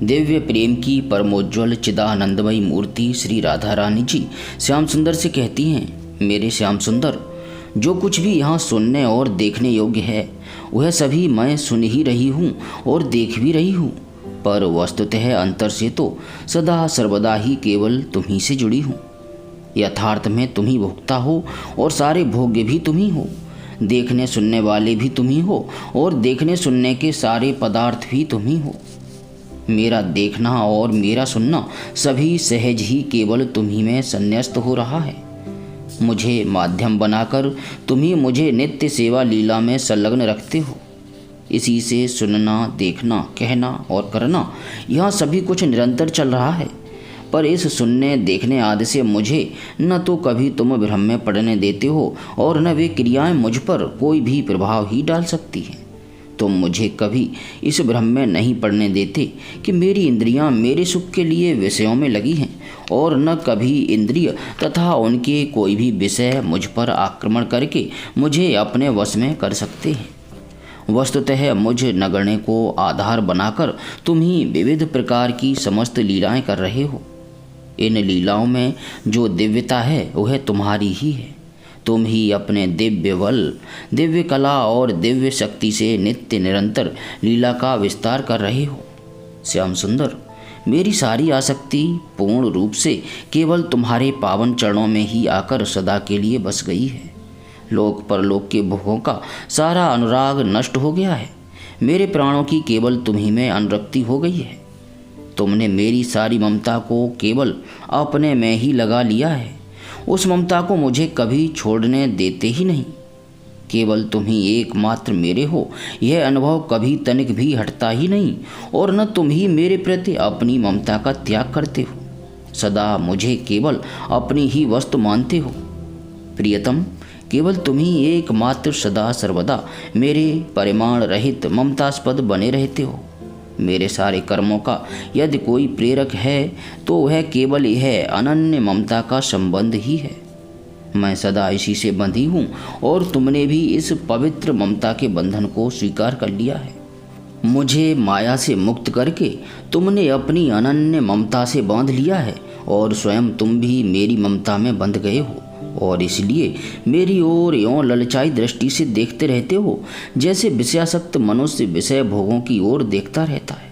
दिव्य प्रेम की परमोज्वल चिदानंदमयी मूर्ति श्री राधा रानी जी श्याम सुंदर से कहती हैं, मेरे श्याम सुंदर, जो कुछ भी यहाँ सुनने और देखने योग्य है वह सभी मैं सुन ही रही हूँ और देख भी रही हूँ, पर वस्तुतः अंतर से तो सदा सर्वदा ही केवल तुम्ही से जुड़ी हूँ। यथार्थ में तुम ही भोगता हो और सारे भोग्य भी तुम ही हो, देखने सुनने वाले भी तुम ही हो और देखने सुनने के सारे पदार्थ भी तुम ही हो। मेरा देखना और मेरा सुनना सभी सहज ही केवल तुम ही में संन्यस्त हो रहा है। मुझे माध्यम बनाकर तुम ही मुझे नित्य सेवा लीला में संलग्न रखते हो। इसी से सुनना, देखना, कहना और करना, यह सभी कुछ निरंतर चल रहा है। पर इस सुनने, देखने आदि से मुझे न तो कभी तुम भ्रम में पड़ने देते हो और न वे क्रियाएं मुझ पर कोई भी प्रभाव ही डाल सकती हैं। तुम मुझे कभी इस भ्रम में नहीं पड़ने देते कि मेरी इंद्रियां मेरे सुख के लिए विषयों में लगी हैं, और न कभी इंद्रिय तथा उनके कोई भी विषय मुझ पर आक्रमण करके मुझे अपने वश में कर सकते हैं। वस्तुतः मुझ नगण्य को आधार बनाकर तुम ही विविध प्रकार की समस्त लीलाएं कर रहे हो। इन लीलाओं में जो दिव्यता है वह तुम्हारी ही है। तुम ही अपने दिव्य बल, दिव्य कला और दिव्य शक्ति से नित्य निरंतर लीला का विस्तार कर रहे हो। श्याम सुंदर, मेरी सारी आसक्ति पूर्ण रूप से केवल तुम्हारे पावन चरणों में ही आकर सदा के लिए बस गई है। लोक परलोक के भोगों का सारा अनुराग नष्ट हो गया है। मेरे प्राणों की केवल तुम्ही में अनुरक्ति हो गई है। तुमने मेरी सारी ममता को केवल अपने में ही लगा लिया है। उस ममता को मुझे कभी छोड़ने देते ही नहीं। केवल तुम ही एकमात्र मेरे हो, यह अनुभव कभी तनिक भी हटता ही नहीं, और न तुम ही मेरे प्रति अपनी ममता का त्याग करते हो। सदा मुझे केवल अपनी ही वस्तु मानते हो। प्रियतम, केवल तुम ही एकमात्र सदा सर्वदा मेरे परिमाण रहित ममतास्पद बने रहते हो। मेरे सारे कर्मों का यदि कोई प्रेरक है तो वह केवल यह अनन्य ममता का संबंध ही है। मैं सदा इसी से बंधी हूँ और तुमने भी इस पवित्र ममता के बंधन को स्वीकार कर लिया है। मुझे माया से मुक्त करके तुमने अपनी अनन्य ममता से बांध लिया है, और स्वयं तुम भी मेरी ममता में बंध गए हो, और इसलिए मेरी ओर यों ललचाई दृष्टि से देखते रहते हो जैसे विषयासक्त मनुष्य विषय भोगों की ओर देखता रहता है।